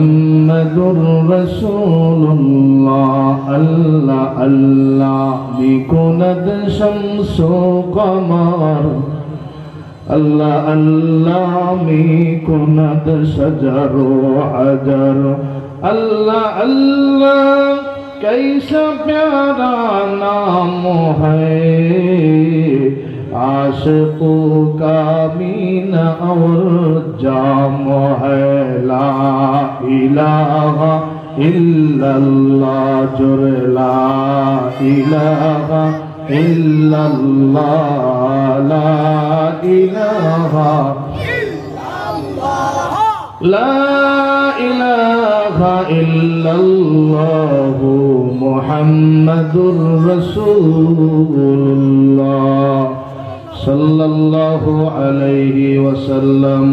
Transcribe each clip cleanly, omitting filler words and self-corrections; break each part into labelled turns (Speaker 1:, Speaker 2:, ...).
Speaker 1: মুহাম্মাদুর রাসূলুল্লাহ আল্লাহ আল্লাহ বিকুনাদ শামসু কমার আল্লাহ আল্লাহ বিকুনাদ শাজারু হাজার अल्लाह अल्लाह कैसा प्यारा नाम है आशिकों का मीना और जाम है ला इलाहा इल्लल्लाह जुर ला इलाहा इल्लल्लाह ला इलाहा ला इलाहा इल्लल्लाहु मुहम्मदुर रसूलुल्लाह सल्लल्लाहु अलैहि वसल्लम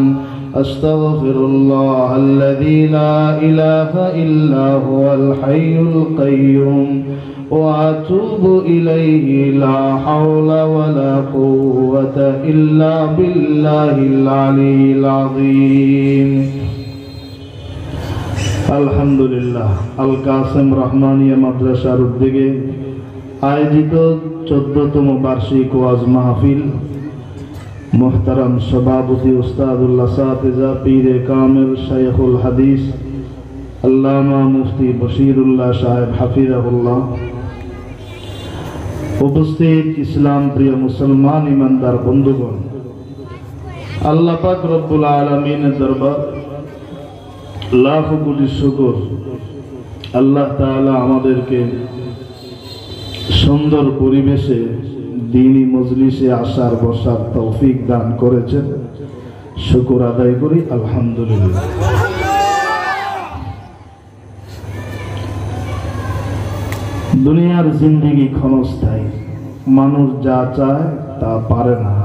Speaker 1: अस्तगफिरुल्लाह अल्लज़ी ला इलाहा इल्ला हुवल हय्युल क़य्यूम व अतूबु इलैहि ला हौला वला कुव्वता इल्ला बिल्लाहिल अलिय्यिल अज़ीम। আলহামদুলিল্লাহ আল কাসেম রহমানিয়া মাদ্রাসার উদ্যোগে আয়োজিত 14তম বার্ষিক ওয়াজ মাহফিল মুহতারাম সভাপতি উস্তাদুল্লাহ সাতিজা পীরে কামেল শাইখুল হাদিস আল্লামা মুফতি বশিরুল্লাহ সাহেব হাফিজাহুল্লাহ, উপস্থিত ইসলাম প্রিয় মুসলমান ইমানদার বন্ধুগণ, আল্লাহ পাক রব্বুল আলামিনের দরবার লাখ কোটি শুকর আল্লাহ তাআলা আমাদেরকে সুন্দর পরিবেশে দ্বীনি মজলিসে আসার বসার তৌফিক দান করেছেন। শুকর আদায় করি আলহামদুলিল্লাহ। দুনিয়ার জিন্দেগি ক্ষণস্থায়ী, মানুষ যা চায় তা পারে না,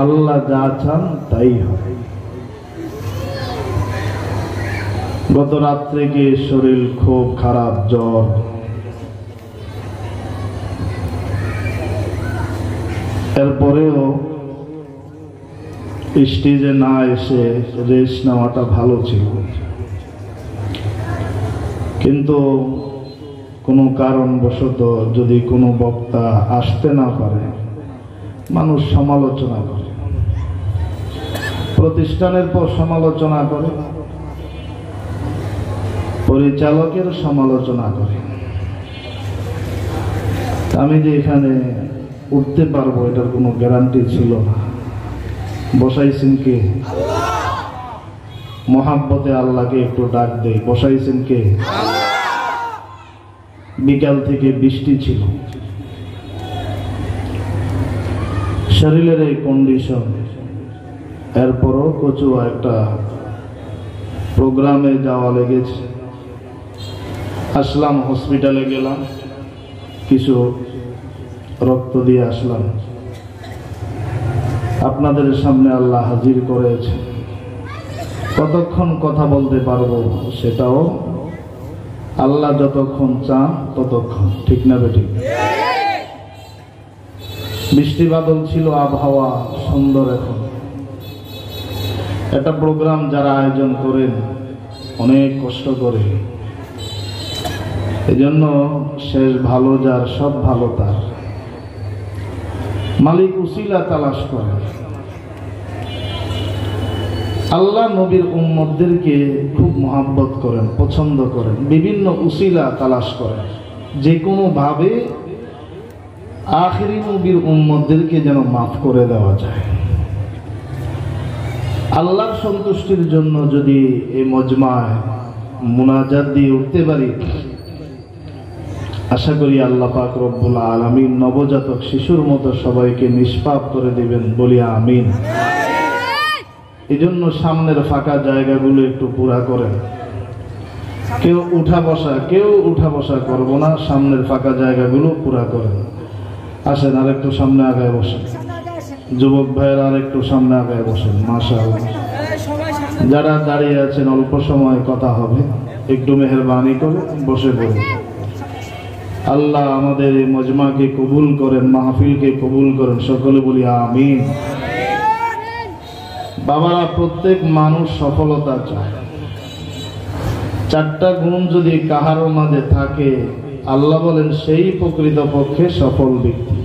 Speaker 1: আল্লাহ যা চান তাই হয়। গত রাত থেকে শরীর খুব খারাপ, জ্বর, এরপরেও স্টেজে না এসে রেস্ট নেওয়াটা ভালো ছিল, কিন্তু কোনো কারণবশত যদি কোনো বক্তা আসতে না পারে, মানুষ সমালোচনা করে, প্রতিষ্ঠানের পর সমালোচনা করে, পরিচালকের সমালোচনা করে। আমি যে এখানে উঠতে পারবো এটার কোনো গ্যারান্টি ছিল না। বসাইছেন কে? মোহাব্বতে আল্লাহকে একটু ডাক দেই, বসাইছেন কে? বিকাল থেকে বৃষ্টি ছিল, শরীরের এই কন্ডিশন, এরপরও কচুয়া একটা প্রোগ্রামে যাওয়া লেগেছে। আসলাম, হসপিটালে গেলাম, কিছু রক্ত দিয়ে আসলাম। আপনাদের সামনে আল্লাহ হাজির করেছে। কতক্ষণ কথা বলতে পারবো সেটাও আল্লাহ যতক্ষণ চান ততক্ষণ, ঠিক না বেঠিক? বৃষ্টি বাদল ছিল, আবহাওয়া সুন্দর। এখন একটা প্রোগ্রাম যারা আয়োজন করেন অনেক কষ্ট করে, এজন্য শেষ ভালো যার, সব ভালো তার। মালিক উসিলা তালাশ করেন। আল্লাহ নবীর উম্মতদেরকে খুব মহব্বত করেন, পছন্দ করেন, বিভিন্ন উসিলা তালাশ করেন, যে কোনো ভাবে আখিরি নবীর উম্মতদেরকে যেন মাফ করে দেওয়া যায়। আল্লাহর সন্তুষ্টির জন্য যদি এই মজমায় মুনাজাত দিয়ে উঠতে পারি, আশা করি আল্লাহ পাক রব্বুল আলামিন নবজাতক শিশুর মতো সবাইকে নিষ্পাপ করে দিবেন, বলি আমিন। এই জন্য সামনের ফাঁকা জায়গাগুলো একটু পুরা করেন। কেউ উঠা বসা করবো না, সামনের ফাঁকা জায়গাগুলো পুরা করেন। আসেন আর একটু সামনে আগায় বসেন, যুবক ভাইয়ের আর একটু সামনে আগায় বসেন। মাশাআল্লাহ, যারা দাঁড়িয়ে আছেন অল্প সময় কথা হবে, একটু মেহেরবানি করে বসে পড়ুন। আল্লাহ আমাদের এই মজমাকে কবুল করেন, মাহফিলকে কবুল করেন, সকলে বলি আমিন। বাবারা, প্রত্যেক মানুষ সফলতা চায়, চারটা গুণ যদি কাহার মাঝে থাকে, আল্লাহ বলেন সেই প্রকৃতপক্ষে সফল ব্যক্তি।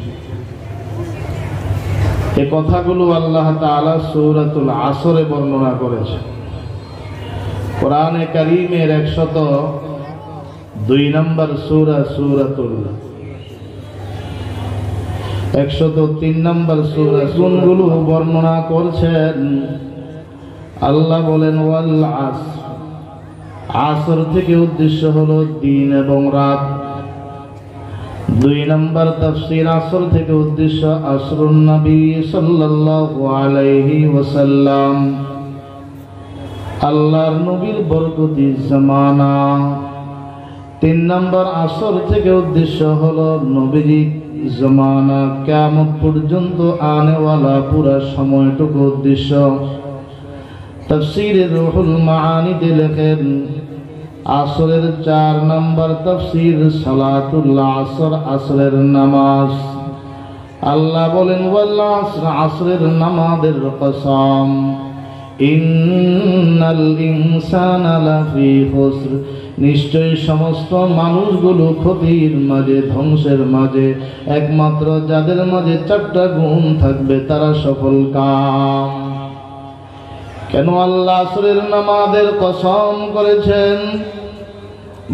Speaker 1: এই কথাগুলো আল্লাহ তাআলা সূরাতুল আসরে বর্ণনা করেছেন। কোরআনে কারীমের 102 নম্বর সূরা, সূরাতুল 103 নম্বর সূরা গুণগুলো বর্ণনা করছেন। আল্লাহ বলেন ওয়াল আসর, আসর থেকে উদ্দেশ্য হলো দিন এবং রাত। 2 নম্বর তাফসীর, আসর থেকে উদ্দেশ্য আসরুন নবী সাল্লাল্লাহু আলাইহি ওয়াসাল্লাম, আল্লাহর নবীর বরকতি জামানা। 3 নম্বর আসর থেকে উদ্দেশ্য হলো নবীজি জামানা, কিয়ামত পর্যন্ত আনেওয়ালা পুরা সময়টুকু উদ্দেশ্য। তাফসীরে রুহুল মাআনিতে লেখেন আসরের 4 নম্বর তাফসীর সালাতুল আসর, আসরের নামাজ। আল্লাহ বলেন ওয়াল আসর, আসরের নামাজের কসম, ইন্নাল ইনসানা লাফি খুসর, নিশ্চয়ই সমস্ত মানুষগুলো ক্ষতির মাঝে, ধ্বংসের মাঝে। একমাত্র যাদের মাঝে 4টা গুণ থাকবে তারা সফল কাম। কেন আল্লাহ আসরের নামাজের কসম করেছেন?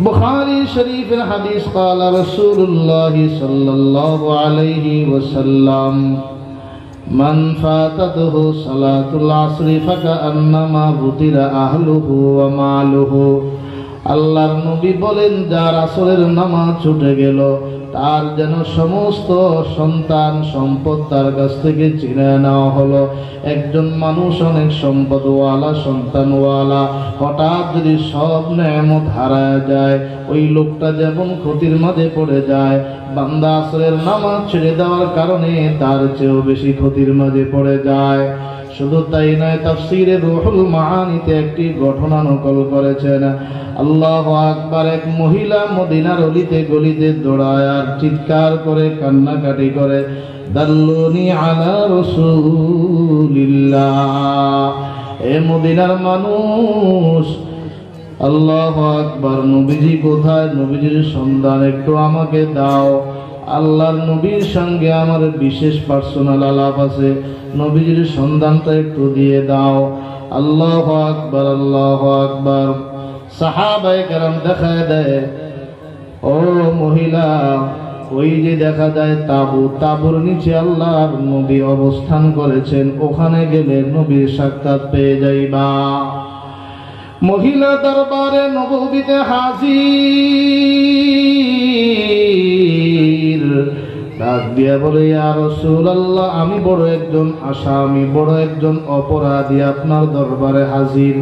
Speaker 1: বুখারী শরীফের হাদিস, قال رسول الله صلى الله عليه وسلم من فاتته صلاة العصر فكأنما بتر أهله وماله। আল্লাহর নবী বলেন, যার আসরের নামাজ ছুটে গেল তার যেন সমস্ত সন্তান সম্পদ তার কাছ থেকে ছিনিয়ে নেওয়া হলো। একজন মানুষ অনেক সম্পদওয়ালা, সন্তানওয়ালা, হঠাৎ যদি সব নেয়ামত হারায় যায়, ওই লোকটা যেমন ক্ষতির মাঝে পড়ে যায়, বান্দা আসরের নামাজ ছেড়ে দেওয়ার কারণে তার চেয়েও বেশি ক্ষতির মাঝে পড়ে যায়। শুধু তাই নয়, তাফসীরে রুহুল মাআনিতে একটি ঘটনা নকল করেছেন। আল্লাহু আকবার। এক মহিলা মদিনার অলিতে গলিতে দৌড়ায় আর চিৎকার করে কান্নাকাটি করে, দাল্লুনি আলা রাসূলিল্লাহ, এ মদিনার মানুষ, আল্লাহু আকবার, নবীজি কোথায়? নবীজির সন্ধান একটু আমাকে দাও। আল্লাহর নবীর সঙ্গে আমার বিশেষ পার্সোনাল আলাপ আছে, নবীজির সন্ধানটা একটু দিয়ে দাও। আল্লাহু আকবার, আল্লাহু আকবার। সাহাবায়ে কেরাম দেখায় দেয়, ও মহিলা, ওই যে দেখা যায় তাবু, তাবুর নিচে আল্লাহর নবী অবস্থান করেছেন, ওখানে গেলে নবীর সাক্ষাৎ পেয়ে যাইবা। মহিলা দরবারে নববীতে হাজির, ডাক দিয়া বলে, ইয়া রাসূলুল্লাহ, আমি বড় একজন আসামি, বড় একজন অপরাধী, আপনার দরবারে হাজির।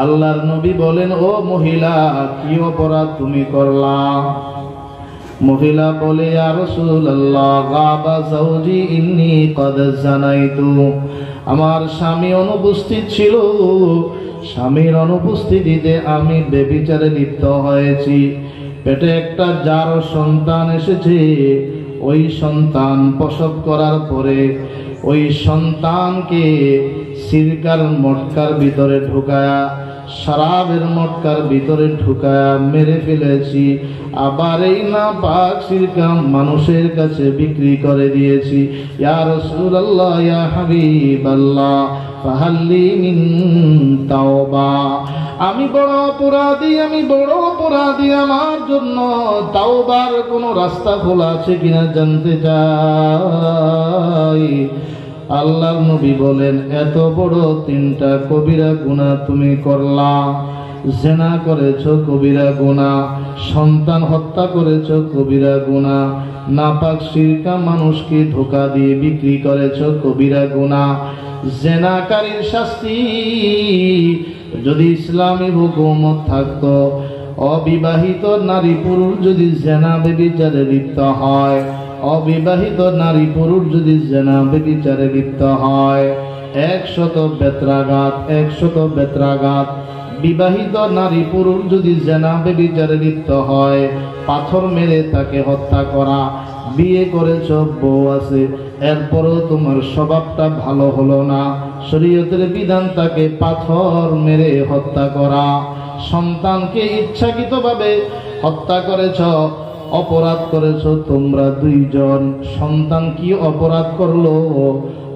Speaker 1: আল্লাহর নবী বলেন, ও মহিলা, কি অপরাধ তুমি করলা? মহিলা বলে, ইয়া রাসূলুল্লাহ, গাবা যাওজি ইন্নী ক্বাদ জানাইতু, আমার স্বামী অনুপস্থিত ছিল, স্বামীর অনুপস্থিতিতে আমি ব্যভিচারে লিপ্ত হয়েছি। পেটে একটা যার সন্তান এসেছে, ওই সন্তান প্রসব করার পরে ওই সন্তানকে সিরকার মটকার ভিতরে ঢুকায়া, শরাবের মটকার ভিতরে ঢুকায়া মেরে ফেলেছি। আবার এই নাপাক সিরকা মানুষের কাছে বিক্রি করে দিয়েছি। ইয়া রাসূলুল্লাহ, ইয়া হাবিবাল্লাহ, ফাহাল্লি মিন তাওবা, আমি বড় অপরাধী, আমি বড় অপরাধী, আমার জন্য তাওবার কোনো রাস্তা খোলা আছে কিনা জানতে চাই। আল্লাহর নবী বলেন, এত বড় 3টা কবিরা গুনাহ তুমি করলা। জিনা করেছো, কবিরা গুনাহ। সন্তান হত্যা করেছো, কবিরা গুনাহ। নাপাক শিরকা মানুষকে ধোঁকা দিয়ে বিক্রি করেছো, কবিরা গুনাহ। জিনাকারীর শাস্তি যদি ইসলামী হুকুমত থাকতো, অবিবাহিত নারী পুরুষ যদি জিনা ব্যভিচারে লিপ্ত হয়, অবিবাহিত নারী পুরুষ যদি জিনা ব্যভিচারে লিপ্ত হয়, 100 বেত্রাঘাত, 100 বেত্রাঘাত। বিবাহিত নারী পুরুষ যদি জিনা ব্যভিচারে লিপ্ত হয়, পাথর মেরে তাকে হত্যা করা। বিয়ে করেছ, বউ আছে, এরপরও তোমার স্বভাবটা ভালো হলো না, শরীয়তের বিধান তাকে পাথর মেরে হত্যা করা, সন্তানকে ইচ্ছাকৃতভাবে হত্যা করেছ, অপরাধ করেছ তোমরা দুইজন। সন্তান কি অপরাধ করলো?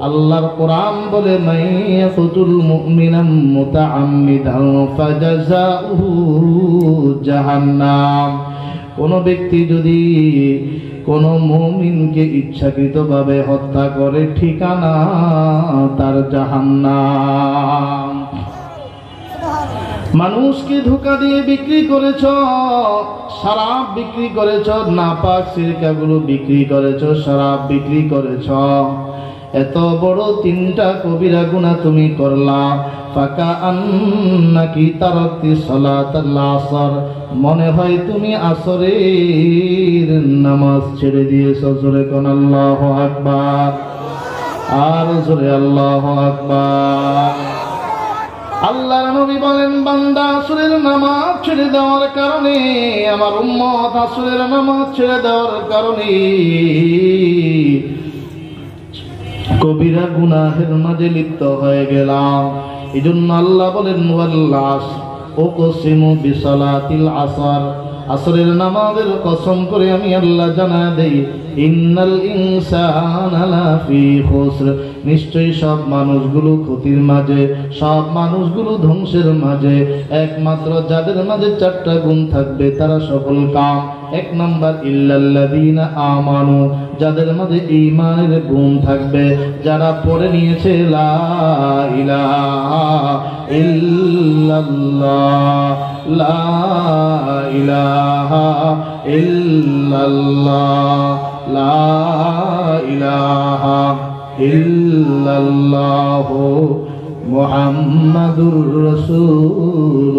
Speaker 1: আল্লাহর কোরআন বলে মাইয়াকুতুল মুমিনাম মুতাআম্মিদান ফাজাযাউহু জাহান্নাম। কোন ব্যক্তি যদি কোন মুমিনকে ইচ্ছাকৃতভাবে হত্যা করে, ঠিকানা তার জাহান্নাম। মানুষকে ধোঁকা দিয়ে বিক্রি করেছ, শরাব বিক্রি করেছ, নাপাক সিরকাগুলো বিক্রি করেছ, শরাব বিক্রি করেছ, এত বড় তিনটা কবিরা গুনাহ তুমি করলা। ফাকা আন্নাকি তারাকতি সালাতাল আসর, মনে হয় তুমি আসরের নামাজ ছেড়ে দিয়েছো। জোরে কোন আল্লাহু আকবার, আর জোরে আল্লাহু আকবার। আল্লাহর নবী বলেন, বান্দা আসরের নামাজ ছেড়ে দেওয়ার কারণে, আমার উম্মত আসরের নামাজ ছেড়ে দেওয়ার কারণে কবিরা গুনাহের মাঝে লিপ্ত হয়ে গেলাম। এজন্য আল্লাহ বলেন, ওয়াল্লাস উকসিমু বিসালাতিল আসর, আসরের নামাজের কসম করে আমি আল্লাহ জানা দেই, ইন্নাল ইনসানা লাফি খুসর, নিশ্চয়ই সব মানুষগুলো ক্ষতির মাঝে, সব মানুষগুলো ধ্বংসের মাঝে। একমাত্র যাদের মাঝে চারটা গুণ থাকবে তারা সফল কাম। এক নাম্বার ইল্লাল্লাযীনা আমানু, যাদের মাঝে ঈমানের গুণ থাকবে, যারা পড়ে নিয়েছে লা ইলাহা ইল্লাল্লাহ, লা ইলাহা ইল্লাল্লাহ, লা ইলাহা ইল্লাল্লাহু মুহাম্মাদুর রাসূলুল্লাহ।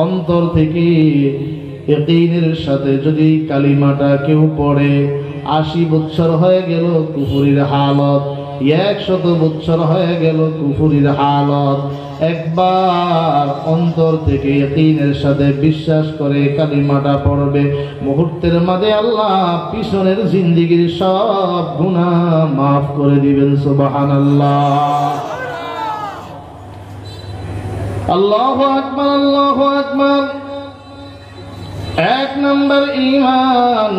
Speaker 1: অন্তর থেকে ইয়াকিনের সাথে যদি কালিমাটা কেউ পড়ে, ৮০ বছর হয়ে গেল কুফরির হালত, ১০০ বছর হয়ে গেল কুফরির হালত, একবার অন্তর থেকে ইয়াকিনের সাথে বিশ্বাস করে কালিমাটা পড়বে, মুহূর্তের মাঝে আল্লাহ পিছনের জিন্দেগীর সব গুনাহ মাফ করে দিবেন। সুবহানাল্লাহ, আল্লাহু আকবার, আল্লাহু আকবার। এক নম্বর ঈমান।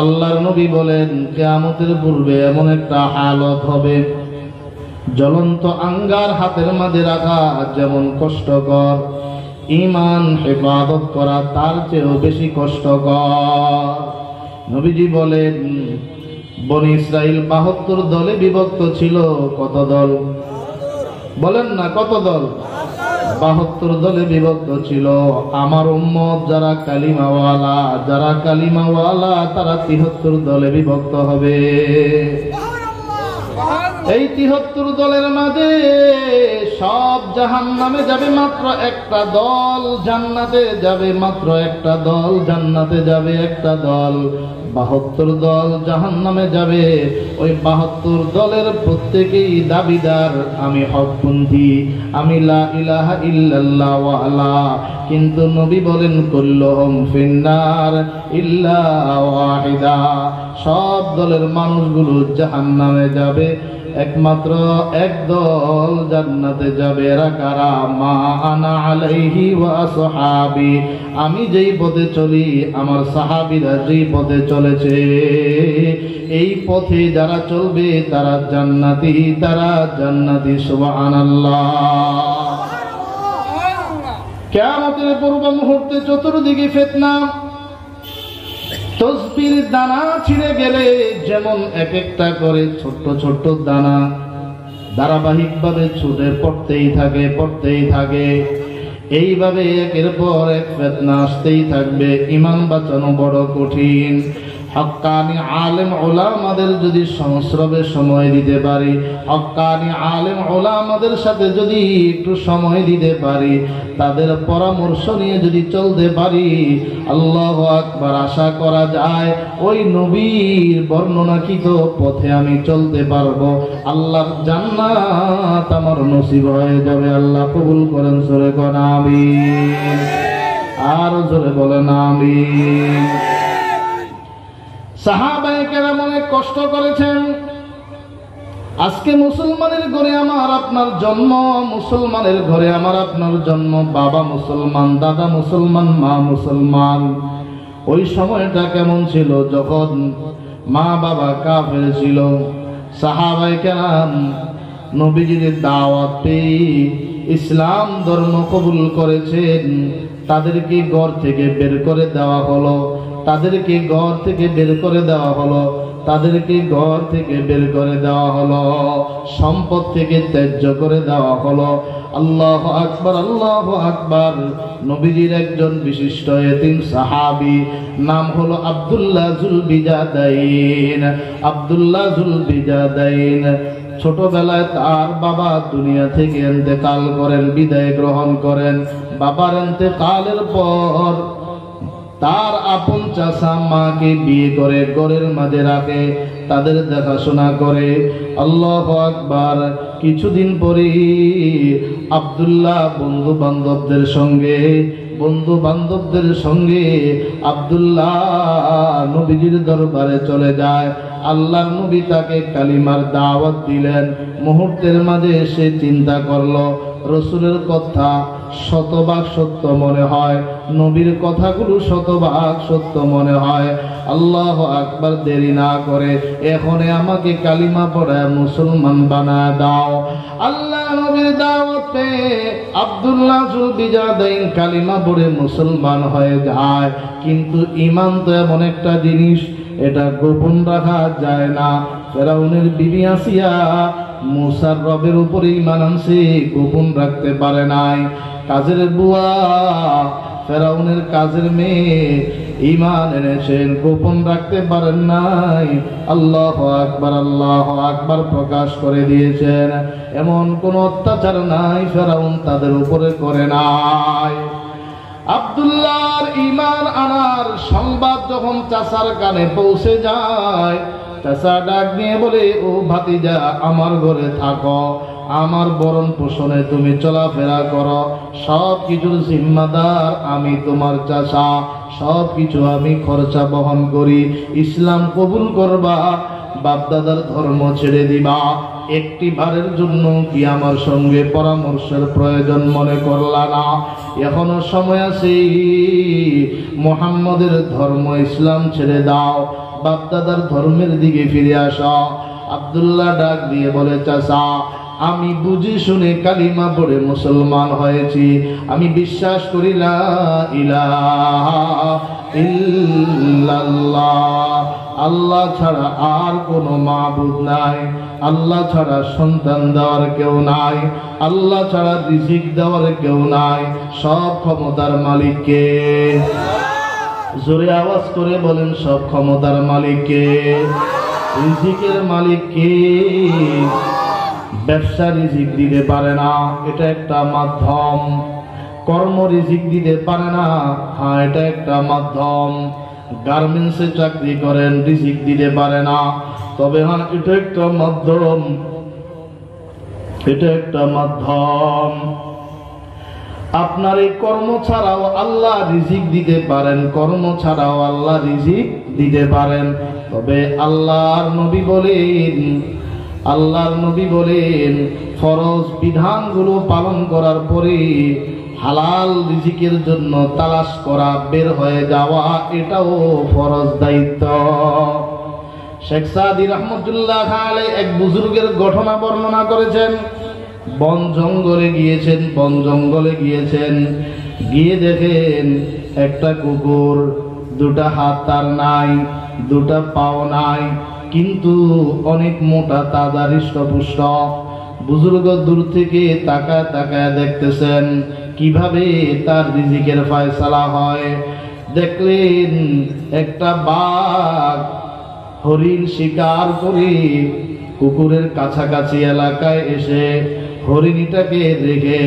Speaker 1: আল্লাহর নবী বলেন, কিয়ামতের পূর্বে এমন একটা হালত হবে, জ্বলন্ত আঙ্গার হাতের মাঝে রাখা যেমন কষ্টকর, ঈমান হেফাজত করা তার চেয়েও বেশি কষ্টকর। নবীজি বলেন, বনি ইসরাইল ৭২ দলে বিভক্ত ছিল। কত দল বলেন না, কত দল? ৭২ দলে বিভক্ত ছিল। আমার উম্মত যারা কালিমাওয়ালা, যারা কালিমাওয়ালা তারা ৭৩ দলে বিভক্ত হবে। এই ৭৩ দলের মাঝে সব জাহান্নামে যাবে, মাত্র একটা দল জান্নাতে যাবে, মাত্র একটা দল জান্নাতে যাবে, একটা দল। ৭২ দল জাহান্নামে যাবে। ওই ৭২ দলের প্রত্যেকেই দাবিদার, আমি হকপন্থী, আমি লা ইলাহা ইল্লাল্লাহ ওয়ালা। কিন্তু নবী বলেন, কুল্লুহুম ফিন্নার ইল্লা ওয়াহিদা, সব দলের মানুষগুলো জাহান্নামে যাবে, একমাত্র এক দল জান্নাতে যাবে। এরা কারা? মা আনা আলাইহি ওয়া আসহাবি, আমি যেই পথে চলি, আমার সাহাবীরা যেই পথে চলেছে, এই পথে যারা চলবে তারা জান্নাতি, তারা জান্নাতি। সুবহানাল্লাহ। কিয়ামতের পূর্ব মুহূর্তে চতুর্দিকে ফিতনা, তসবির দানা ছিঁড়ে গেলে যেমন এক একটা করে ছোট্ট ছোট্ট দানা ধারাবাহিকভাবে ছুটে পড়তেই থাকে, পড়তেই থাকে, এইভাবে একের পর এক ফিতনা আসতেই থাকবে। ঈমান বাঁচানো বড় কঠিন। হক্কানি আলেম ওলামাদের যদি সংস্রবে সময় দিতে পারি, হক্কানি আলেম ওলামাদের সাথে যদি একটু সময় দিতে পারি, তাদের পরামর্শ নিয়ে যদি চলতে পারি, আল্লাহু আকবার, আশা করা যায় ওই নবীর বর্ণনাকৃত পথে আমি চলতে পারবো। আল্লাহর জান্নাত আমার নসিব হয়ে যাবে। আল্লাহ কবুল করেন। জোরে কোন আমিন, আর জোরে বলেন আমিন। সাহাবায়ে কেরাম অনেক কষ্ট করেছেন। আজকে মুসলমানের ঘরে আমার আপনার জন্ম, মুসলমানের ঘরে আমার আপনার জন্ম, বাবা মুসলমান, দাদা মুসলমান, মা মুসলমান। ওই সময়টা কেমন ছিল যখন মা বাবা কাফের ছিল। সাহাবায়ে কেরাম নবীজির দাওয়াত পেয়ে ইসলাম ধর্ম কবুল করেছেন। তাদেরকে ঘর থেকে বের করে দেওয়া হলো, তাদেরকে ঘর থেকে বের করে দেওয়া হলো, তাদেরকে ঘর থেকে বের করে দেওয়া হলো, সম্পদ থেকে ত্যায্য করে দেওয়া হলো। আল্লাহু আকবার, আল্লাহু আকবার। নবীজির একজন বিশিষ্ট এতিম সাহাবী, নাম হলো আব্দুল্লাহ যুলবিজাদাইন। আব্দুল্লাহ যুলবিজাদাইন ছোটবেলায় তার বাবা দুনিয়া থেকে ইন্তেকাল করেন, বিদায় গ্রহণ করেন। বাবার ইন্তেকালের পর তার আপন চাচা মাকে বিয়ে করে ঘরের মাঝে রাখে, তাদের দেখাশোনা করে। আল্লাহু আকবার। কিছুদিন পরে আব্দুল্লাহ বন্ধু বান্ধবদের সঙ্গে আব্দুল্লাহ নবীজির দরবারে চলে যায়। আল্লাহর নবী তাকে কালিমার দাওয়াত দিলেন। মুহূর্তের মাঝে সে চিন্তা করলো, রসুলের কথা শতভাগ সত্য মনে হয়, নবীর কথাগুলো শতভাগ সত্য মনে হয়। আল্লাহু আকবার। দেরি না করে এখনে আমাকে কালিমা পড়ায় মুসলমান বানায় দাও। আল্লাহ নবীর দাওয়াত পেয়ে আব্দুল্লাহ যুলবিজাদাইন কালিমা পড়ে মুসলমান হয়ে যায়। কিন্তু ঈমান তো এমন একটা জিনিস, এটা গোপন রাখা যায় না। ফেরাউনের বিবি আসিয়া মুসার রবের উপরে ঈমান আনছে, গোপন রাখতে পারে নাই। কাজের বুয়া ফেরাউনের কাজের মেয়ে ঈমান এনেছেন, গোপন রাখতে পারেন নাই। আল্লাহু আকবার, আল্লাহু আকবার প্রকাশ করে দিয়েছেন। এমন কোন অত্যাচার নাই ফেরাউন তাদের উপরে করে নাই। আব্দুল্লাহর ঈমান আনার সংবাদ যখন চাচার কানে পৌঁছে যায়, চাচা ডাক দিয়ে বলে, ও ভাতিজা, আমার ঘরে থাকো, আমার বরণ পোষণে তুমি চলাফেরা করো, সব কিছুর জিম্মাদার আমি তোমার চাচা, সব কিছু আমি খরচা বহন করি। ইসলাম কবুল করবা, বাপদাদার ধর্ম ছেড়ে দিবা, একটি বারের জন্য কি আমার সঙ্গে পরামর্শের প্রয়োজন মনে করলা না? এখনো সময় আছে, মুহাম্মদের ধর্ম ইসলাম ছেড়ে দাও, বাপদাদার ধর্মের দিকে ফিরে আসো। আব্দুল্লাহ ডাক দিয়ে বলে, চাচা, আমি বুঝে শুনে কালিমা পড়ে মুসলমান হয়েছি। আমি বিশ্বাস করি লা ইলাহা ইল্লাল্লাহ, আল্লাহ ছাড়া আর কোনো মাবুদ নাই, আল্লাহ ছাড়া সন্তান দেওয়ার কেউ নাই, আল্লাহ ছাড়া রিজিক দেওয়ার কেউ নাই, সব ক্ষমতার মালিক কে? জোরে আওয়াজ করে বলেন, সব ক্ষমতার মালিক কে? রিজিকের মালিক কে? ব্যবসা রিজিক দিতে পারে না, এটা একটা মাধ্যম। কর্ম রিজিক দিতে পারে না, হ্যাঁ এটা একটা মাধ্যম। গার্মেন্টসে চাকরি করেন, রিজিক দিতে পারে না, তবে হ্যাঁ এটা একটা মাধ্যম, এটা একটা মাধ্যম। আপনার এই কর্ম ছাড়াও আল্লাহ রিজিক দিতে পারেন, কর্ম ছাড়াও আল্লাহ রিজিক দিতে পারেন। তবে আল্লাহর নবী বলেন ফরজ বিধানগুলো পালন করার পরে হালাল রিজিকের জন্য তালাশ করা, বের হয়ে যাওয়া, এটাও ফরজ দায়িত্ব। শেখ সাদি রহমতুল্লাহ আলাইহি এক বুজুর্গের ঘটনা বর্ণনা করেছেন। বন জঙ্গলে গিয়েছেন, গিয়ে দেখেন একটা কুকুর, দুটা হাত তার নাই, দুটা পাও নাই, কিন্তু অনেক মোটা, তাজা, হৃষ্টপুষ্ট। বুজুর্গ দূর থেকে তাকায় তাকায় দেখতেছেন কিভাবে তার রিজিকের ফয়সালা হয়। দেখলেন একটা বাঘ হরিণ শিকার করে কুকুরের কাছাকাছি এলাকায় এসে হরিণীটাকে রেখে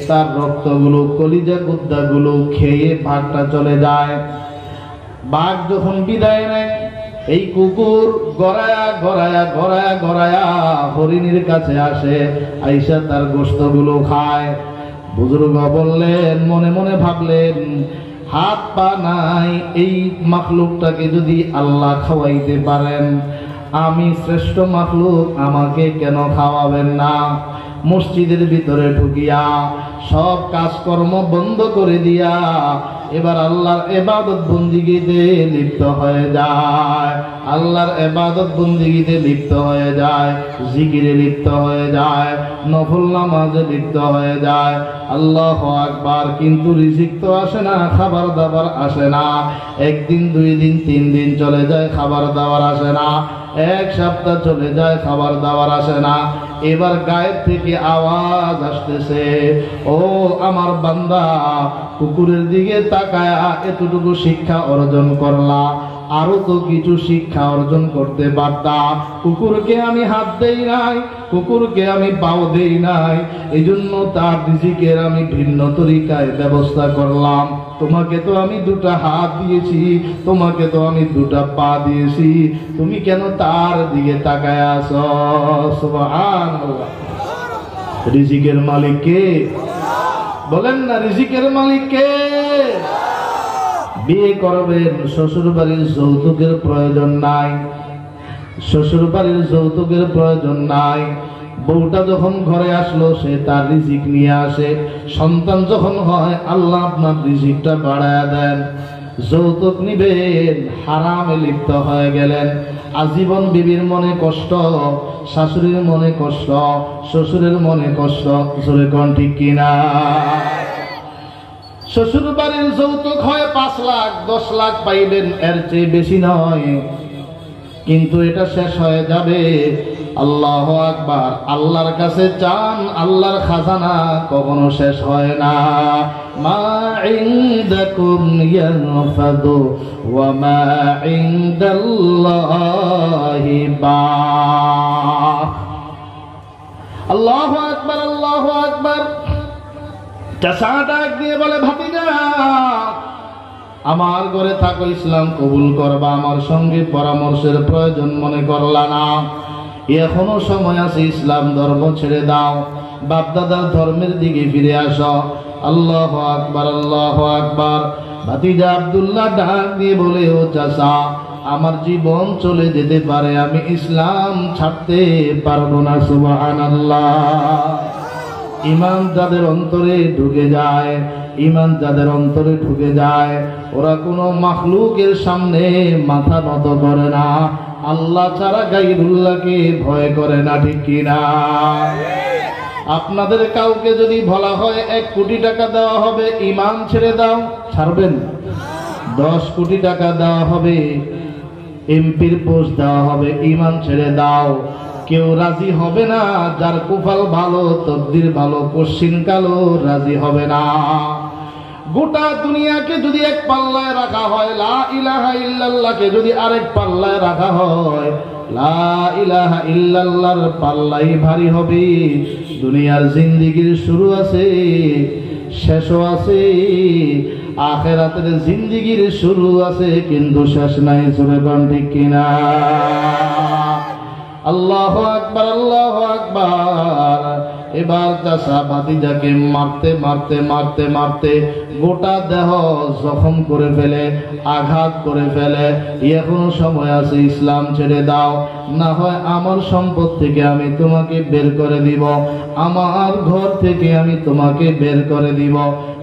Speaker 1: তার রক্তগুলো, কলিজা গুদ্দাগুলো খেয়ে ভাগটা চলে যায়। বাঘ যখন বিদায় নেয়, এই কুকুর গড়ায়া হরিণীর কাছে আসে, আইসা তার গোশতগুলো খায়। বুজুর্গ বললেন, মনে মনে ভাবলেন, হাত পা নাই, এই মাখলুকটাকে যদি আল্লাহ খাওয়াইতে পারেন, আমি শ্রেষ্ঠ মাখলুক, আমাকে কেন খাওয়াবেন না? মসজিদের ভিতরে ঢুকিয়া সব কাজকর্ম বন্ধ করে দিয়া এবার আল্লাহর ইবাদত বন্দিগিতে লিপ্ত হয়ে যায়, আল্লাহর ইবাদত বন্দিগিতে লিপ্ত হয়ে যায়, জিকিরে লিপ্ত হয়ে যায়, নফল নামাজে লিপ্ত হয়ে যায়। আল্লাহু আকবার। কিন্তু রিজিক তো আসে না, খাবার দাবার আসে না। একদিন, 2 দিন, 3 দিন চলে যায়, খাবার দাবার আসে না। 1 সপ্তাহ চলে যায়, খাবার দাবার আসে না। এবার গায়েব থেকে আওয়াজ আসতেছে, ও আমার বান্দা, কুকুরের দিকে তাকায়া এতটুকু শিক্ষা অর্জন করলা, আরো তো কিছু শিক্ষা অর্জন করতে পারতা। কুকুরকে আমি হাত দেই নাই, কুকুরকে আমি পাও দেই নাই, এই জন্য তার রিজিকের আমি ভিন্ন তরিকায় ব্যবস্থা করলাম। তোমাকে তো আমি 2টা হাত দিয়েছি, তোমাকে তো আমি 2টা পা দিয়েছি, তুমি কেন তার দিকে তাকায় আছো? সুবহানাল্লাহ। রিজিকের মালিক কে? বলেন না, রিজিকের মালিক কে? বিয়ে করবেন, শ্বশুর বাড়ির যৌতুকের প্রয়োজন নাই, শ্বশুর বাড়ির যৌতুকের প্রয়োজন নাই। বউটা যখন ঘরে আসলো, সে তার রিজিক নিয়ে আসে। সন্তান যখন হয়, আল্লাহ আপনার রিজিকটা বাড়ায় দেন। যৌতুক নিবেন, হারামে লিপ্ত হয়ে গেলেন। আজীবন বিবির মনে কষ্ট, শাশুড়ির মনে কষ্ট, শ্বশুরের মনে কষ্ট। জোরে কোন ঠিক কিনা? শ্বশুর বাড়ির যৌতুক হয় 5 লাখ, 10 লাখ পাইবেন, এর চেয়ে বেশি নয়, কিন্তু এটা শেষ হয়ে যাবে। আল্লাহু আকবার। আল্লাহর কাছে চান, আল্লাহর খাজানা কখনো শেষ হয় না। মা ইনদাকুম ইয়ানফাদু ওয়া মা ইনদাল্লাহি বাক। আল্লাহু আকবার, আল্লাহু আকবার। চাচা ডাক দিয়ে বলে, ভাতিজা, আমার ঘরে থাকো, ইসলাম কবুল করবা, আমার সঙ্গে পরামর্শের প্রয়োজন মনে করলা না, এখনো সময় আছে, ইসলাম ধর্ম ছেড়ে দাও, বাপদাদার ধর্মের দিকে ফিরে আসো। আল্লাহু আকবার, আল্লাহু আকবার। ভাতিজা আব্দুল্লাহ ডাক দিয়ে বলে, ও চাচা, আমার জীবন চলে যেতে পারে, আমি ইসলাম ছাড়তে পারবো না। সুবহানাল্লাহ। ঈমান যাদের অন্তরে ঢুকে যায়, ঈমান যাদের অন্তরে ঢুকে যায়, ওরা কোনো মাখলুকের সামনে মাথা নত করে না, আল্লাহ ছাড়া গায়রুল্লাহকে ভয় করে না। ঠিক কিনা? আপনাদের কাউকে যদি বলা হয় 1 কোটি টাকা দেওয়া হবে, ঈমান ছেড়ে দাও, ছাড়বেন? 10 কোটি টাকা দেওয়া হবে, এমপির পোস্ট দেওয়া হবে, ঈমান ছেড়ে দাও, কেউ রাজি হবে না। যার কুফাল ভালো, তকদির ভালো, কশিন কালো, রাজি হবে না। গোটা দুনিয়াকে যদি এক পাল্লায় রাখা হয়, লা ইলাহা ইল্লাল্লাহকে যদি আরেক পাল্লায় রাখা হয়, লা ইলাহা ইল্লাল্লাহর পাল্লাই ভারী হবে। দুনিয়ার জিন্দেগির শুরু আছে, শেষও আছে, আখিরাতের জিন্দেগির শুরু আছে, কিন্তু শেষ নাই। জোরে বলেন ঠিক কিনা? আল্লাহু আকবার, আল্লাহু আকবার। এবার চাচা ভাতিজাকে মারতে মারতে মারতে মারতে গোটা দেহ জখম করে ফেলে, আঘাত করে ফেলে। এখনো সময় আছে, ইসলাম ছেড়ে দাও, না হয় আমার সম্পদ থেকে আমি তোমাকে বের করে দিব, আমার ঘর থেকে আমি তোমাকে বের করে দিব।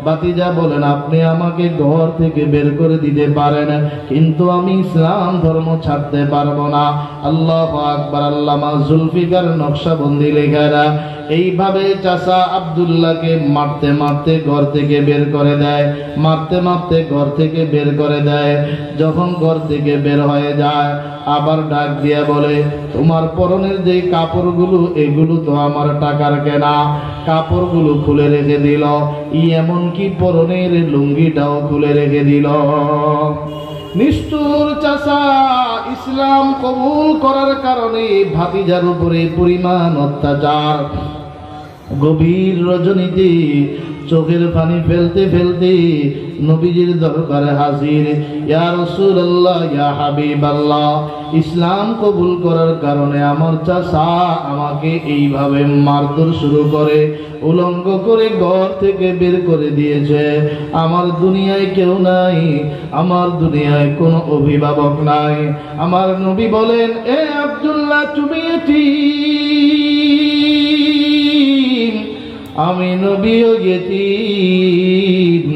Speaker 1: ভাতিজা বলেন, আপনি আমাকে ঘর থেকে বের করে দিতে পারেন, কিন্তু আমি ইসলাম ধর্ম ছাড়তে পারবো না। আল্লাহু আকবার। আল্লামা জুলফিকার নকশবন্দি লেখারা এইভাবে চাচা আব্দুল্লাহকে মারতে মারতে ঘর থেকে বের করে দেয়, মারতে মারতে ঘর থেকে বের করে দেয়। যখন ঘর থেকে বের হয়ে যায়, আবার ডাক দিয়া বলে, তোমার পরনের যে কাপড়গুলো, এগুলো তো আমার টাকার কেনা। কাপড়গুলো খুলে রেখে দিল, এমনকি পরনের লুঙ্গিটাও খুলে রেখে দিল। নিষ্ঠুর চাচা ইসলাম কবুল করার কারণে ভাতিজার উপরে পরিমাণ অত্যাচার। গভীর রজনীতে চোখের পানি ফেলতে ফেলতে নবীজির দরবারে হাজির। ইয়া রাসূলুল্লাহ, ইয়া হাবিবাল্লাহ, ইসলাম কবুল করার কারণে আমার চাচা আমাকে এইভাবে মারধর শুরু করে, উলঙ্গ করে ঘর থেকে বের করে দিয়েছে। আমার দুনিয়ায় কেউ নাই, আমার দুনিয়ায় কোনো অভিভাবক নাই। আমার নবী বলেন, এ আব্দুল্লাহ, তুমি এতিম, আমি নবীও এতিম।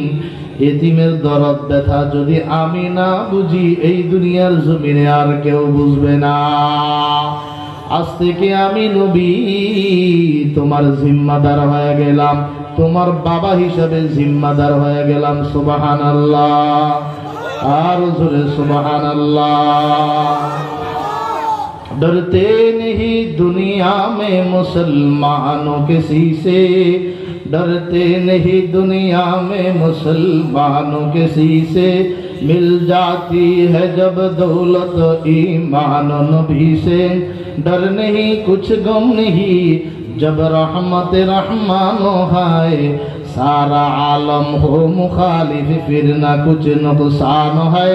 Speaker 1: এতিমের দরদ ব্যথা যদি আমি না বুঝি, এই দুনিয়ার জমিনে আর কেউ বুঝবে না। আজ থেকে আমি নবী তোমার জিম্মাদার হয়ে গেলাম, তোমার বাবা হিসাবে জিম্মাদার হয়ে গেলাম। সুবহানাল্লাহ, আর জোরে সুবহানাল্লাহ। डरते नहीं दुनिया में मुसलमानों किसी से, डरते नहीं दुनिया में मुसलमानों किसी से, मिल जाती है जब दौलत ईमान नबी से, डर नहीं कुछ गम नहीं जब रहमत रहमानो है, सारा आलम हो मुखालिफ फिर ना कुछ नुकसान है,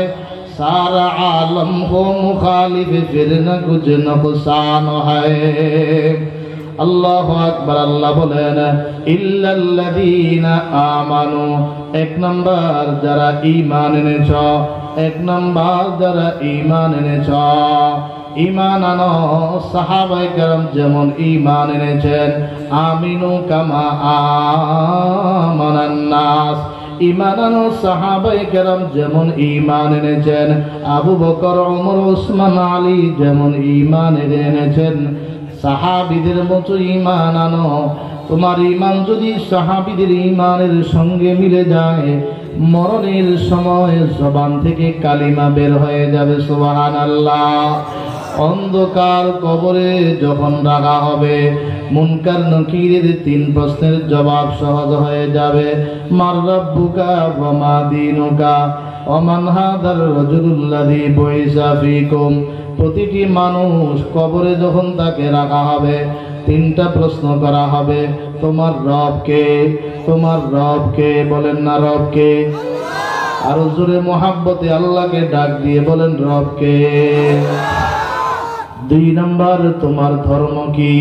Speaker 1: सारा आलम हो मुखालिफ फिर न कुछ नुकसान है। अल्लाहु अकबर। अल्लाह बोलेन इल्लल्लाযীনা আমানু, एक नंबर যারা ঈমান এনেছ, एक नंबर যারা ঈমান এনেছ। ঈমান আনো, সাহাবায়ে কেরাম যেমন ঈমান এনেছেন, আমিনু কামা আমানান নাস, ঈমানানো সাহাবায়ে কেরাম যেমন ঈমান এনেছেন, আবু বকর, ওমর, ওসমান, আলী যেমন ঈমান এনেছেন, সাহাবীদের মতো ঈমান আনো। তোমার ঈমান যদি সাহাবীদের ঈমানের সঙ্গে মিলে যায়, মরণের সময় জবান থেকে কালিমা বের হয়ে যাবে। সুবহানাল্লাহ। অন্ধকার কবরে যখন রাখা হবে, মুনকার নকিরের 3 প্রশ্নের জবাব সহজ হয়ে যাবে। মার রাব্বুকা ওয়া মা দীনুকা ওয়া মান হাদার রাজুলুল্লাযী বুইসা ফীকুম। প্রতিটি মানুষ কবরে যখন তাকে রাখা হবে, 3টা প্রশ্ন করা হবে। তোমার রব কে? তোমার রব কে? বলেন না রব কে? আরো জোরে মোহাব্বতে আল্লাহকে ডাক দিয়ে বলেন রব কে? 2 নম্বর, তোমার ধর্ম কি?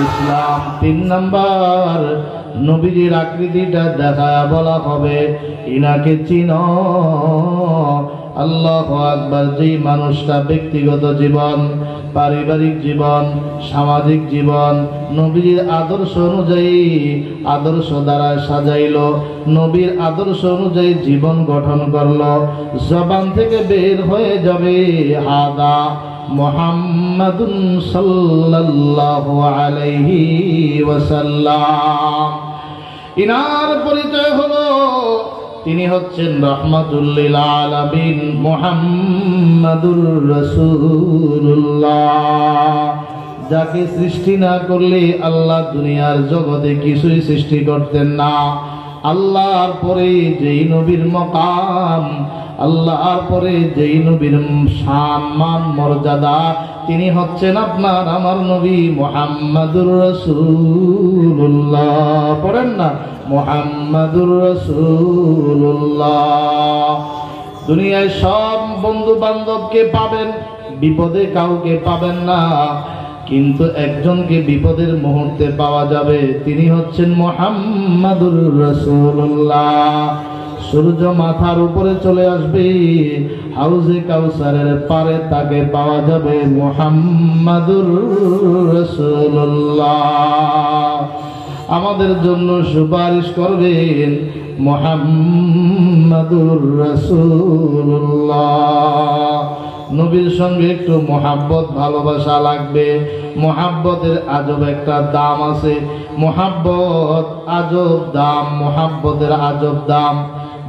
Speaker 1: ইসলাম। 3 নম্বর, নবীজির আকৃতিটা দেখা বলা হবে, ইনাকে চিনো। আল্লাহু আকবার। যেই মানুষটা ব্যক্তিগত জীবন, পারিবারিক জীবন, সামাজিক জীবন নবীর আদর্শ অনুযায়ী আদর্শ দ্বারা সাজাইলো, নবীর আদর্শ অনুযায়ী জীবন গঠন করলো, জবান থেকে বের হয়ে যাবে হাদা মুহাম্মাদুন সাল্লাল্লাহু আলাইহি ওয়াসাল্লাম। ইনার পরিচয় হলো তিনি হচ্ছেন রহমাতুল লিল আলামিন, মুহাম্মাদুর রাসূলুল্লাহ। যাকে সৃষ্টি না করলে আল্লাহ দুনিয়ার জগতে কিছুই সৃষ্টি করতেন না। আল্লাহর পরে যেই নবীর মকাম, আল্লাহর পরে যেই নবীর সম্মান মর্যাদা, তিনি হচ্ছেন আপনার আমার নবী মুহাম্মাদুর রাসূলুল্লাহ। পড়েন না মুহাম্মাদুর রাসূলুল্লাহ। দুনিয়ায় সব বন্ধু বান্ধবকে পাবেন, বিপদে কাউকে পাবেন না, কিন্তু একজনকে বিপদের মুহূর্তে পাওয়া যাবে, তিনি হচ্ছেন মুহাম্মাদুর রাসূলুল্লাহ। সূর্য মাথার উপরে চলে আসবে, হাউজে কাউসারের পারে তাকে পাওয়া যাবে, মুহাম্মাদুর রাসূলুল্লাহ। আমাদের জন্য সুপারিশ করবেন মুহাম্মাদুর রাসূলুল্লাহ। নবীর সঙ্গে একটু মোহাব্বত ভালোবাসা লাগবে। মোহাব্বতের আজব একটা দাম আছে, মোহাব্বত আজব দাম, মোহাব্বতের আজব দাম।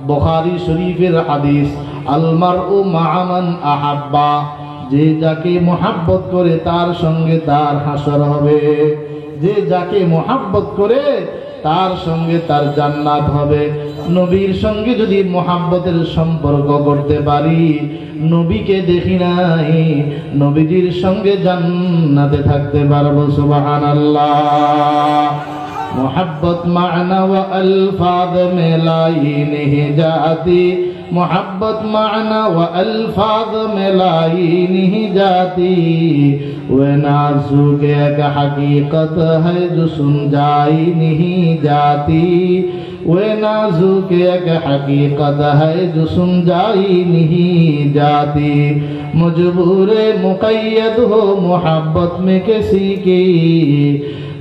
Speaker 1: বুখারী শরীফের হাদিস, আল মারউ মা'a মান আহাব্বা, যে যাকে মোহাব্বত করে তার সঙ্গে তার হাসর হবে। যে যাকে মোহাব্বত করে তার সঙ্গে তার জান্নাত হবে। নবীর সঙ্গে যদি মোহাব্বতের সম্পর্ক করতে পারি, নবীকে দেখি নাই, নবীজির সঙ্গে জান্নাতে থাকতে পারবো। সুবহানাল্লাহ। मोहब्बत माना व अल्फाज में लाई नहीं जाती, मोहब्बत माना व अल्फाज में लाई नहीं जाती, वह नाज़ुक एक हकीकत है जो सुन जाई नहीं जाती, वह नाज़ुक एक हकीकत है जो सुन जाई नहीं जाती। मजबूर मुक़य्यद हो मोहब्बत में किसी की,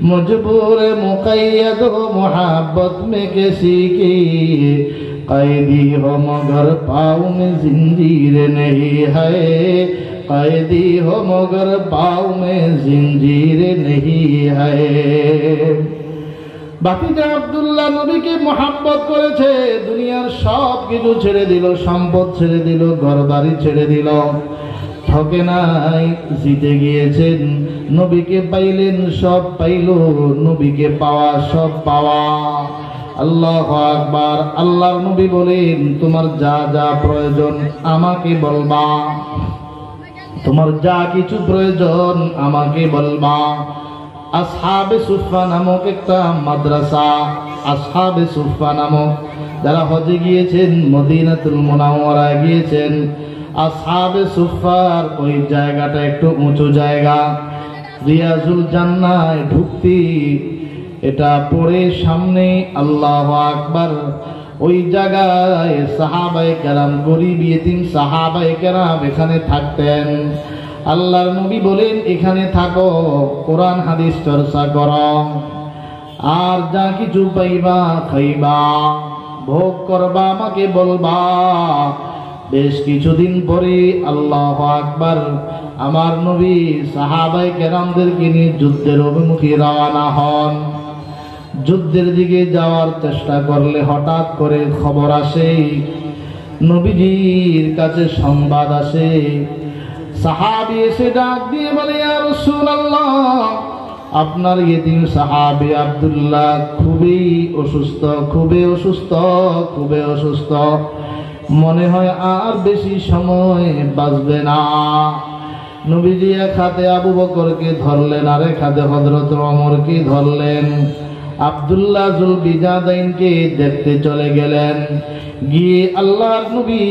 Speaker 1: मजबूर मुक़य्यद हो मोहब्बत में किसी की, कैदी हो मगर पाँव में जिंजीर नहीं है, कैदी हो मगर पाँव में जिंजीर नहीं है। বাতিজা আব্দুল্লাহ নবীকে মহব্বত করেছে, দুনিয়ার সব কিছু ছেড়ে দিল, সম্পদ ছেড়ে দিল, ঘরবাড়ি ছেড়ে দিল, ঠকে নাই, জিতে গিয়েছেন। নবীকে পাইলেন, সব পাইল, নবীকে পাওয়া সব পাওয়া। আল্লাহু আকবার। আল্লাহর নবী বলেন, তোমার যা যা প্রয়োজন আমাকে বলবা, তোমার যা কিছু প্রয়োজন আমাকে বলবা। আসহাবে সুফা নামক একটা মাদ্রাসা, আসহাবে সুফা নামক, যারা হজে গিয়েছেন, মদিনাতুল মুনাওয়ারায় গিয়েছেন, আসহাবে সুফার ওই জায়গাটা একটু উঁচু জায়গা, রিয়াজুল জান্নায় ঢুকতি, এটা পড়ে সামনে আল্লাহু আকবার, ওই জায়গায় সাহাবায়ে কেরাম, গরিব ইতিম সাহাবায়ে কেরাম এখানে থাকতেন। আল্লাহর নবী বলেন, এখানে থাকো, কোরআন হাদিস চর্চা করো, আর যা কিছু পাইবা খাইবা, ভোগ করবা, আমাকে বলবা। বেশ কিছুদিন পরে আল্লাহু আকবার, আমার নবী সাহাবায়ে কেরামদেরকে নিয়ে যুদ্ধের অভিমুখে রওনা হন। যুদ্ধের দিকে যাওয়ার চেষ্টা করলে হঠাৎ করে খবর আসে, নবীজির কাছে সংবাদ আসে। সাহাবী এসে ডাক দিয়ে বলে, ইয়া রাসূলুল্লাহ, আপনার ইতিম সাহাবী আব্দুল্লাহ খুবই অসুস্থ, খুবই অসুস্থ, খুবই অসুস্থ, মনে হয় আর বেশি সময় বাঁচবে না। নবীজি এক হাতে আবু বকরকে ধরলেন, আর এক হাতে হযরত ওমরকে ধরলেন। আব্দুল্লাহ জুলবিজাদাইনকে দেখতে চলে গেলেন। গিয়ে আল্লাহর নবী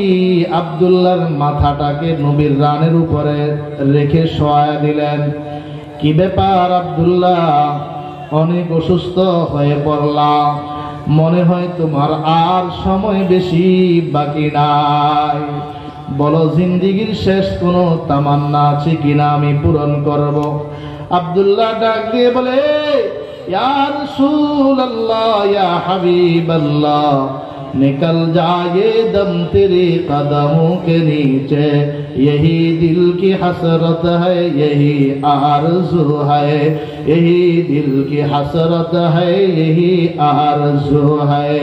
Speaker 1: আব্দুল্লাহর মাথাটাকে নবীর রানের উপরে রেখে শোয়া দিলেন। কি ব্যাপার আব্দুল্লাহ, অনেক অসুস্থ হয়ে পড়লা, মনে হয় তোমার আর সময় বেশি বাকি নাই, বলো জিন্দেগীর শেষ কোনো তামান্না আছে কিনা, আমি পূরণ করব। আব্দুল্লাহ ডাক দিয়ে বলে, या रसूल अल्लाह या हबीब अल्लाह, निकल जाए दम तेरे कदमों के नीचे, यही दिल की हसरत है, यही आरज़ू है, यही दिल की हसरत है, यही आरज़ू है।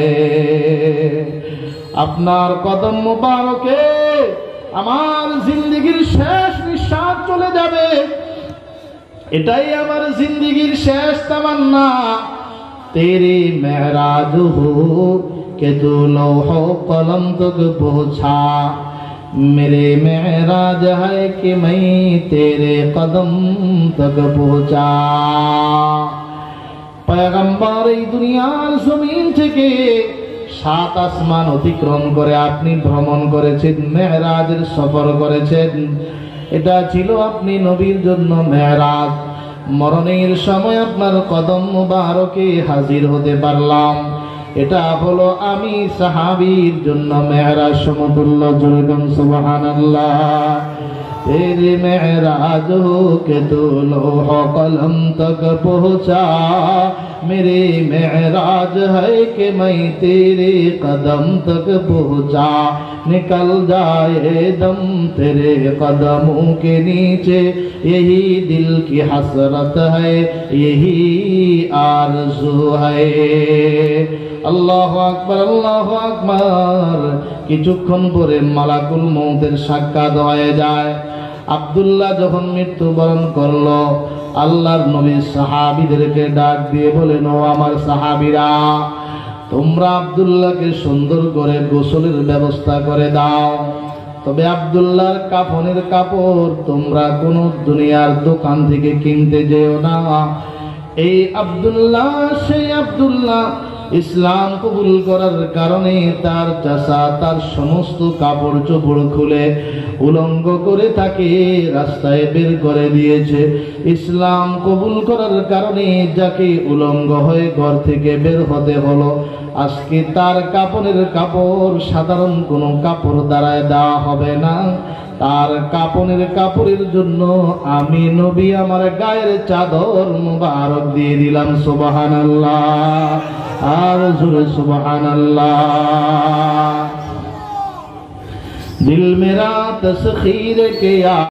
Speaker 1: আপনার কদম মুবারকে আমার জিন্দেগীর শেষ নিঃশ্বাস চলে যাবে, এটাই আমার জিন্দেগীর শেষ তামান্না। तेरे मेहराज हो के तू लौहो कलम तक पहुँचा, मेरे मेहराज है कि मैं तेरे कदम तक पहुँचा। पैगम्बर এই দুনিয়ার জমিন থেকে 7 আসমান অতিক্রম করে আপনি ভ্রমণ করেছেন, মেহরাজের সফর করেছেন। এটা ছিল আপনি নবীর জন্য মেহরাজ। মরণের সময় আপনার কদম মুবারকে হাজির হতে পারলাম, এটা হলো আমি সাহাবীর জন্য মেহরাজ সমতুল্য। জোরগম সুবহানাল্লাহ। तेरे मेहराज हो के तू लौह कलम तक पहुँचा, मेरे मेहराज है कि मैं तेरे कदम तक पहुँचा, निकल जाए दम तेरे कदमों के नीचे, यही दिल की हसरत है, यही आरज़ू है। আল্লাহু আকবার, আল্লাহু আকবার। কিছুক্ষণ পরে মালাকুল মউতের সাক্ষাৎ হয়ে যায়। আব্দুল্লাহ যখন মৃত্যুবরণ করলো, আল্লাহর নবী সাহাবীদেরকে ডাক দিয়ে বলেন, ও আমার সাহাবীরা, তোমরা আব্দুল্লাহকে সুন্দর করে গোসলের ব্যবস্থা করে দাও। তবে আব্দুল্লাহর কাফনের কাপড় তোমরা কোনো দুনিয়ার দোকান থেকে কিনতে যেও না, এই আব্দুল্লাহ সেই আব্দুল্লাহ ইসলাম কবুল করার কারণে তার চাচা তার সমস্ত কাপড় চোপড় খুলে উলঙ্গ করে তাকে রাস্তায় বের করে দিয়েছে। ইসলাম কবুল করার কারণে যাকে উলঙ্গ হয়ে ঘর থেকে বের হতে হলো, আজকে তার কাপড়ের কাপড় সাধারণ কোনো কাপড় দ্বারায় দেওয়া হবে না। তার কাপড়ের কাপড়ের জন্য আমি নবী আমার গায়ের চাদর মুবারক দিয়ে দিলাম। সুবহানাল্লাহ, আর জোরে সুবহানাল্লাহ। দিল মেরা তসখীর কে